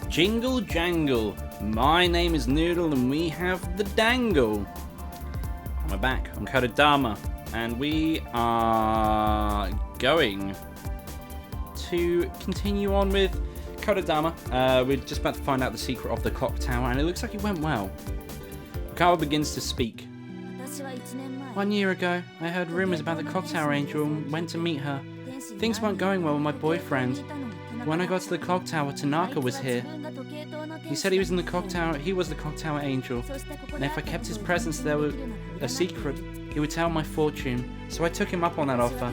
Jingle jangle, my name is Noodle and we have the dangle. And we're back on Kotodama and we are going to continue on with Kotodama. We're just about to find out the secret of the clock tower and it looks like it went well. Kawa begins to speak. 1 year ago, I heard rumors about the clock tower angel and went to meet her. Things weren't going well with my boyfriend. When I got to the clock tower, Tanaka was here. He said he was in the clock tower. He was the clock tower angel, and if I kept his presence there with a secret, he would tell my fortune. So I took him up on that offer.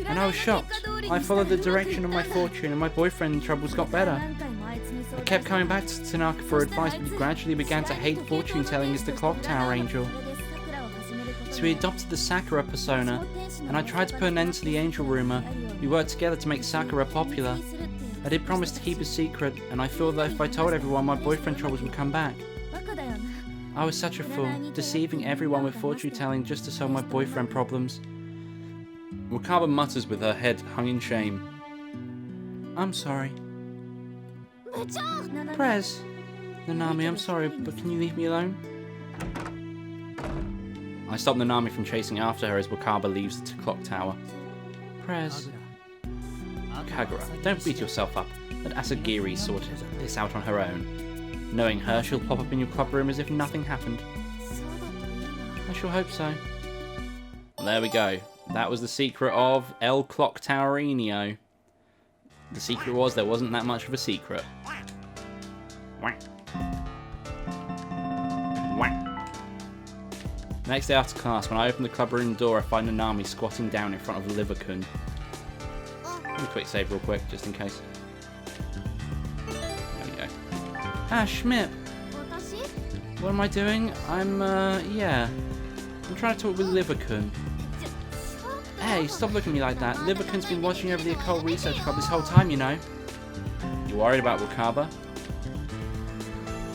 And I was shocked. I followed the direction of my fortune, and my boyfriend's troubles got better. I kept coming back to Tanaka for advice, but he gradually began to hate fortune telling as the clock tower angel. So he adopted the Sakura persona, and I tried to put an end to the angel rumor. We worked together to make Sakura popular. I did promise to keep a secret, and I thought that if I told everyone, my boyfriend troubles would come back. I was such a fool, deceiving everyone with fortune telling just to solve my boyfriend problems. Wakaba mutters with her head hung in shame. I'm sorry. Prez! Nanami, I'm sorry, but can you leave me alone? I stop Nanami from chasing after her as Wakaba leaves the clock tower. Prez. Kagura, don't beat yourself up. Let Asagiri sort this out on her own. Knowing her, she'll pop up in your club room as if nothing happened. I shall hope so. Well, there we go. That was the secret of El Clock Towerino. The secret was there wasn't that much of a secret. Next day after class, when I open the club room door, I find Nanami squatting down in front of Liverpool. Let me quick save real quick, just in case. There we go. Ah, Schmidt! What am I doing? I'm trying to talk with Liverpool. Hey, stop looking at me like that. Liverpool's been watching over the Occult Research Club this whole time, you know. You worried about Wakaba?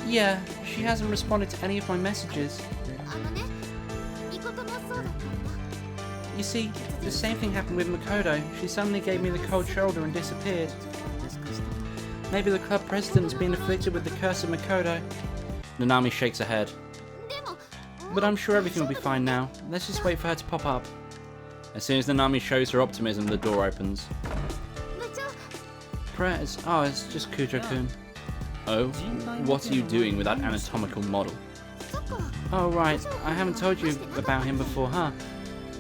Yeah, she hasn't responded to any of my messages. You see, the same thing happened with Mikoto. She suddenly gave me the cold shoulder and disappeared. Maybe the club president's been afflicted with the curse of Mikoto. Nanami shakes her head. But I'm sure everything will be fine now. Let's just wait for her to pop up. As soon as Nanami shows her optimism, the door opens. Prez, oh, it's just Kujo-kun. Oh, what are you doing with that anatomical model? Oh right, I haven't told you about him before, huh?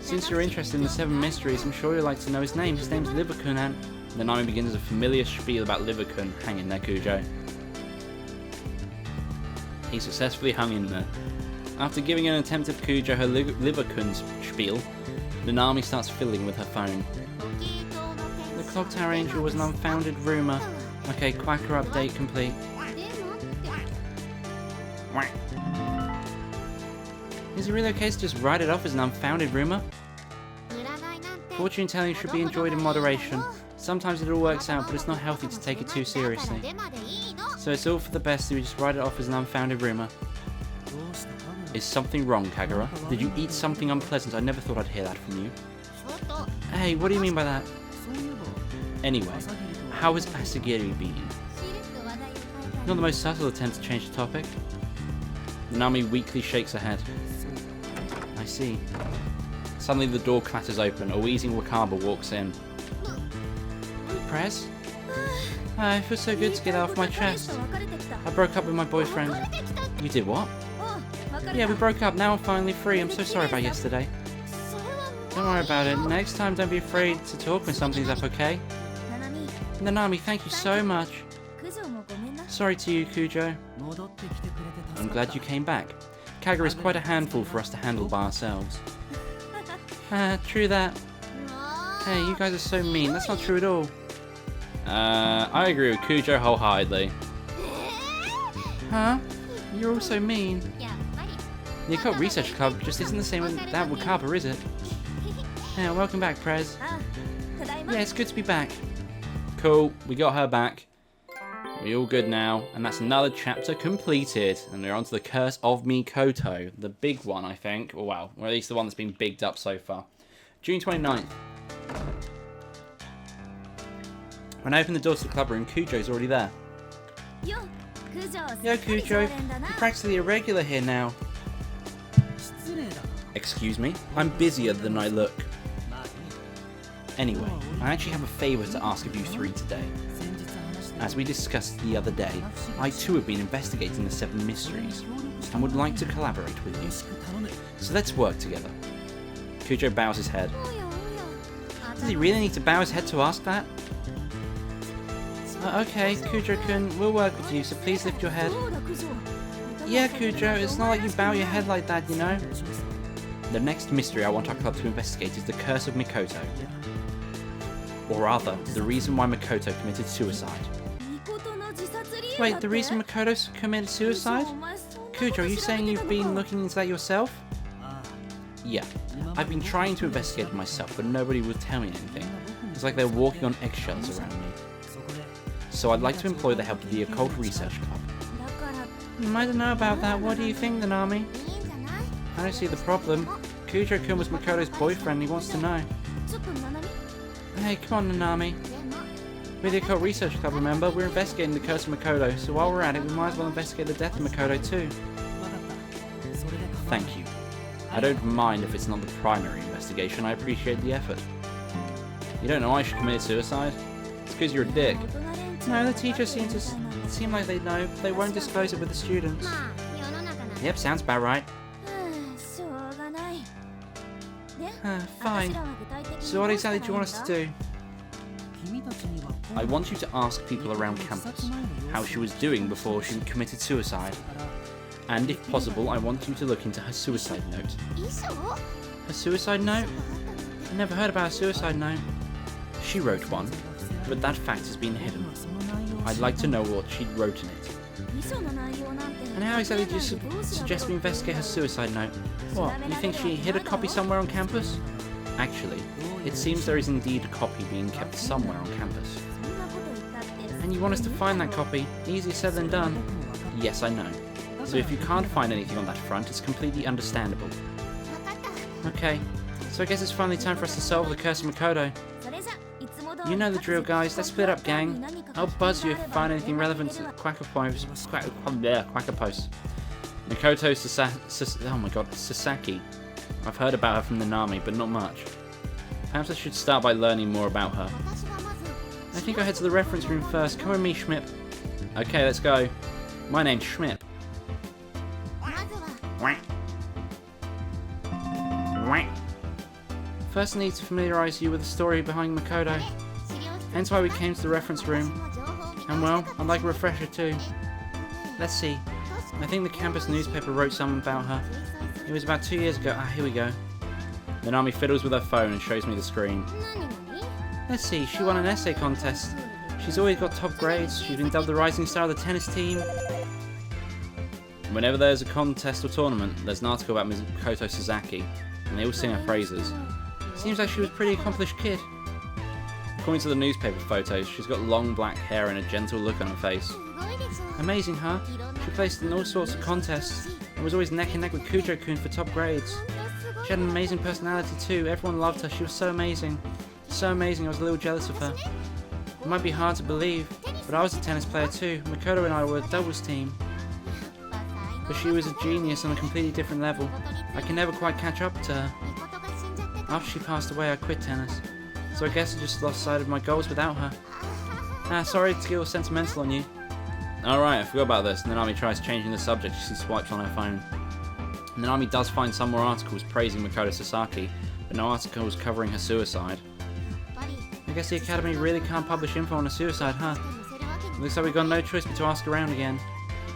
Since you're interested in the 7 mysteries, I'm sure you'd like to know his name. His name's Liverpool, and Nanami begins a familiar spiel about Liverpool. Hang in there, Kujo. He successfully hung in there. After giving an attempt at Kujo her Liverpool's spiel, Nanami starts fiddling with her phone. The Clock Tower Angel was an unfounded rumor. Okay, Quacker update complete. Is it really okay to just write it off as an unfounded rumor? Fortune telling should be enjoyed in moderation. Sometimes it all works out, but it's not healthy to take it too seriously. So it's all for the best if we just write it off as an unfounded rumor. Is something wrong, Kagura? Did you eat something unpleasant? I never thought I'd hear that from you. Hey, what do you mean by that? Anyway, how has Asagiri been? Not the most subtle attempt to change the topic. Nanami weakly shakes her head. I see. Suddenly the door clatters open. A wheezing Wakaba walks in. Prez? I feel so good to get out of my chest. I broke up with my boyfriend. You did what? Yeah, we broke up. Now I'm finally free. I'm so sorry about yesterday. Don't worry about it. Next time, don't be afraid to talk when something's up, okay? Nanami, thank you so much. Sorry to you, Kujo. I'm glad you came back. Kagura is quite a handful for us to handle by ourselves. True that. Hey, you guys are so mean. That's not true at all. I agree with Kujo wholeheartedly. Huh? You're all so mean. The Occult Research Club just isn't the same as that Wakaba, is it? Yeah, welcome back, Prez. Yeah, it's good to be back. Cool, we got her back. We're all good now, and that's another chapter completed. And we're on to the Curse of Mikoto, the big one, I think. Or, well, or at least the one that's been bigged up so far. June 29th. When I open the door to the club room, Kujo's already there. Yo, Kujo, you're practically a regular here now. Excuse me? I'm busier than I look. Anyway, I actually have a favour to ask of you three today. As we discussed the other day, I too have been investigating the 7 mysteries, and would like to collaborate with you. So let's work together. Kujo bows his head. Does he really need to bow his head to ask that? Okay, Kujo-kun, we'll work with you, so please lift your head. Yeah, Kujo, it's not like you bow your head like that, you know? The next mystery I want our club to investigate is the curse of Mikoto. Or rather, the reason why Mikoto committed suicide. Wait, the reason Mikoto committed suicide? Kujo, are you saying you've been looking into that yourself? Yeah, I've been trying to investigate it myself, but nobody will tell me anything. It's like they're walking on eggshells around me. So I'd like to employ the help of the Occult Research Club. I don't know about that. What do you think, Nanami? I don't see the problem. Kujo-kun was Mikoto's boyfriend. He wants to know. Hey, come on, Nanami. We're the Occult Research Club, remember? We're investigating the curse of Mikoto, so while we're at it, we might as well investigate the death of Mikoto too. Thank you. I don't mind if it's not the primary investigation. I appreciate the effort. You don't know I should commit suicide? It's because you're a dick. No, the teachers seem like they know, but they won't disclose it with the students. Yep, sounds about right. Fine. So what exactly do you want us to do? I want you to ask people around campus how she was doing before she committed suicide. And if possible, I want you to look into her suicide note. Her suicide note? I never heard about a suicide note. She wrote one, but that fact has been hidden. I'd like to know what she wrote in it. And how exactly do you suggest we investigate her suicide note? What, you think she hid a copy somewhere on campus? Actually, it seems there is indeed a copy being kept somewhere on campus. And you want us to find that copy? Easier said than done. Yes, I know. So if you can't find anything on that front, it's completely understandable. Okay, so I guess it's finally time for us to solve the curse of Mikoto. You know the drill, guys. Let's split up, gang. I'll buzz you if you find anything relevant to Quacker Post. Mikoto oh my god, Sasaki. I've heard about her from Nanami, but not much. Perhaps I should start by learning more about her. I think I'll head to the reference room first. Come with me, Schmip. Okay, let's go. My name's Schmip. First I need to familiarise you with the story behind Mikoto. Hence why we came to the reference room. And well, I'd like a refresher too. Let's see. I think the campus newspaper wrote something about her. It was about 2 years ago. Ah, here we go. Nanami fiddles with her phone and shows me the screen. Let's see, she won an essay contest. She's always got top grades. She's been dubbed the rising star of the tennis team. Whenever there's a contest or tournament, there's an article about Mikoto Sasaki, and they all sing her praises. Seems like she was a pretty accomplished kid. According to the newspaper photos, she's got long black hair and a gentle look on her face. Amazing, huh? She placed in all sorts of contests and was always neck and neck with Kujo-kun for top grades. She had an amazing personality too. Everyone loved her. She was so amazing. So amazing, I was a little jealous of her. It might be hard to believe, but I was a tennis player too. Mikoto and I were a doubles team. But she was a genius on a completely different level. I can never quite catch up to her. After she passed away, I quit tennis. So I guess I just lost sight of my goals without her. Sorry to get all sentimental on you. Alright, I forgot about this. Nanami tries changing the subject as she swipes on her phone. Nanami does find some more articles praising Mikoto Sasaki, but no articles covering her suicide. I guess the Academy really can't publish info on her suicide, huh? Looks like we've got no choice but to ask around again.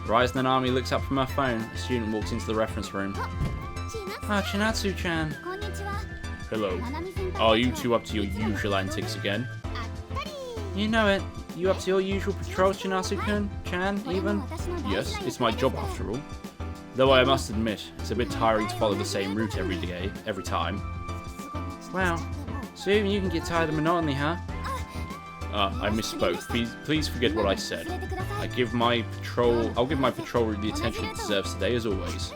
Right as Nanami looks up from her phone, a student walks into the reference room. Ah, Chinatsu-chan. Hello. Are you two up to your usual antics again? You know it. You up to your usual patrols, Chinatsu-kun? Chan, even? Yes, it's my job after all. Though I must admit, it's a bit tiring to follow the same route every time. Wow. So even you can get tired of monotony, huh? I misspoke. Please forget what I said. I'll give my patrol route the attention it deserves today, as always.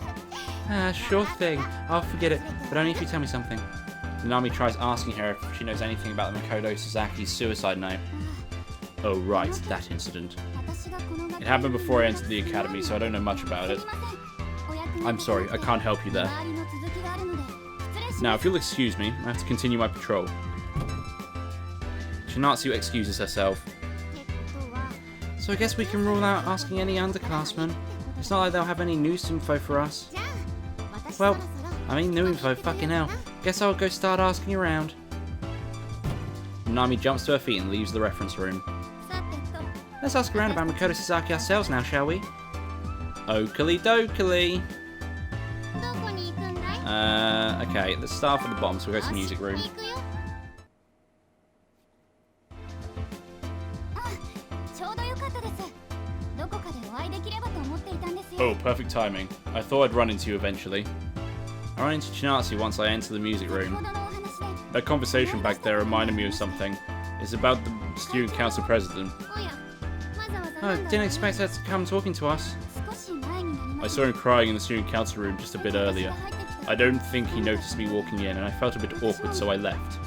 Sure thing. I'll forget it, but only if you tell me something. Nanami tries asking her if she knows anything about the Mikoto Sasaki's suicide note. Oh, right, that incident. It happened before I entered the academy, so I don't know much about it. I'm sorry, I can't help you there. Now, if you'll excuse me, I have to continue my patrol. Chinatsu excuses herself. So I guess we can rule out asking any underclassmen. It's not like they'll have any news info for us. Well, I mean new info, fucking hell. Guess I'll go start asking around. Nami jumps to her feet and leaves the reference room. Let's ask around about Mikoto Sasaki ourselves now, shall we? Oakley dokley. Okay, let's start from the bottom, so we'll go to the music room. Oh, perfect timing. I thought I'd run into you eventually. I ran into Chinatsu once I entered the music room. That conversation back there reminded me of something. It's about the student council president. Oh, didn't expect her to come talking to us. I saw him crying in the student council room just a bit earlier. I don't think he noticed me walking in, and I felt a bit awkward, so I left.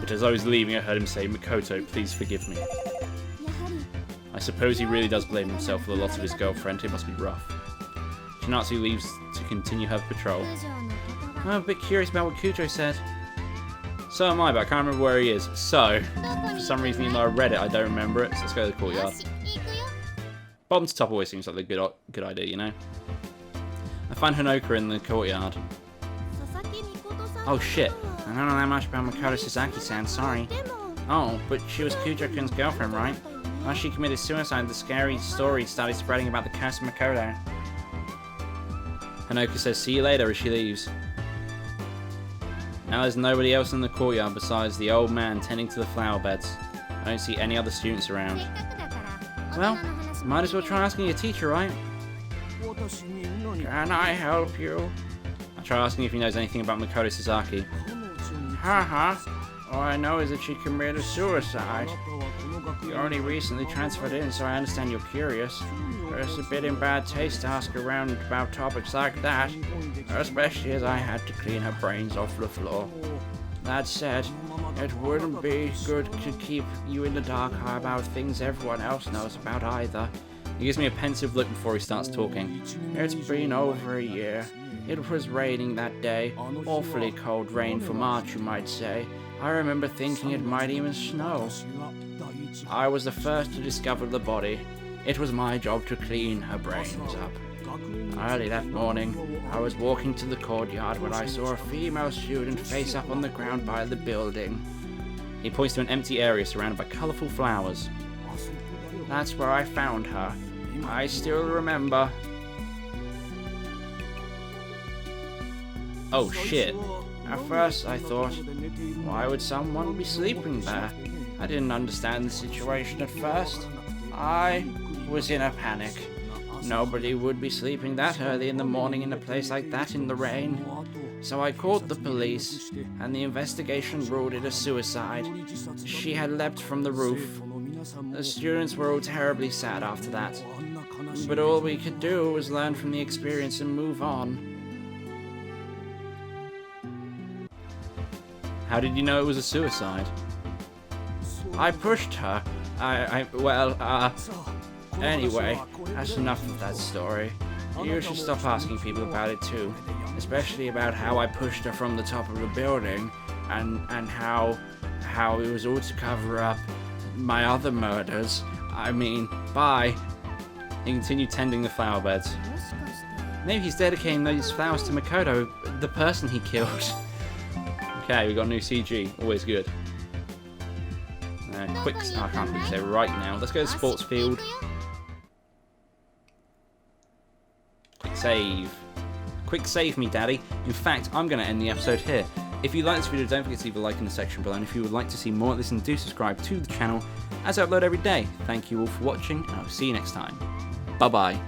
But as I was leaving, I heard him say, "Mikoto, please forgive me." I suppose he really does blame himself for the loss of his girlfriend. It must be rough. Chinatsu leaves to continue her patrol. I'm a bit curious about what Kujo said. So am I, but I can't remember where he is. So, for some reason, even though I read it, I don't remember it. So let's go to the courtyard. Bottom to top always seems like a good idea, you know? I find Honoka in the courtyard. Oh shit, I don't know that much about Mikoto Sasaki-san, sorry. Oh, but she was Kujo-kun's girlfriend, right? Once she committed suicide, the scary story started spreading about the curse of Mikoto. Honoka says see you later as she leaves. Now there's nobody else in the courtyard besides the old man tending to the flower beds. I don't see any other students around. Well, might as well try asking your teacher, right? Can I help you? I try asking if he knows anything about Mikoto Sasaki. Haha. All I know is that she committed suicide. You only recently transferred in, so I understand you're curious. But it's a bit in bad taste to ask around about topics like that, especially as I had to clean her brains off the floor. That said, it wouldn't be good to keep you in the dark about things everyone else knows about either. He gives me a pensive look before he starts talking. It's been over a year. It was raining that day. Awfully cold rain for March, you might say. I remember thinking it might even snow. I was the first to discover the body. It was my job to clean her brains up. Early that morning, I was walking to the courtyard when I saw a female student face up on the ground by the building. He points to an empty area surrounded by colourful flowers. That's where I found her. I still remember. Oh shit. At first I thought, why would someone be sleeping there? I didn't understand the situation at first. I was in a panic. Nobody would be sleeping that early in the morning in a place like that in the rain. So I called the police, and the investigation ruled it a suicide. She had leapt from the roof. The students were all terribly sad after that. But all we could do was learn from the experience and move on. How did you know it was a suicide? I pushed her. Anyway, that's enough of that story. You should stop asking people about it too. Especially about how I pushed her from the top of the building, and how it was all to cover up my other murders. I mean, bye. He continued tending the flower beds. Maybe he's dedicating those flowers to Mikoto, the person he killed. Okay, we got new CG. Always good. I can't quick save right now. Let's go to the sports field. Quick save. Quick save me, daddy. In fact, I'm going to end the episode here. If you like this video, don't forget to leave a like in the section below. And if you would like to see more of this, then do subscribe to the channel, as I upload every day. Thank you all for watching, and I'll see you next time. Bye-bye.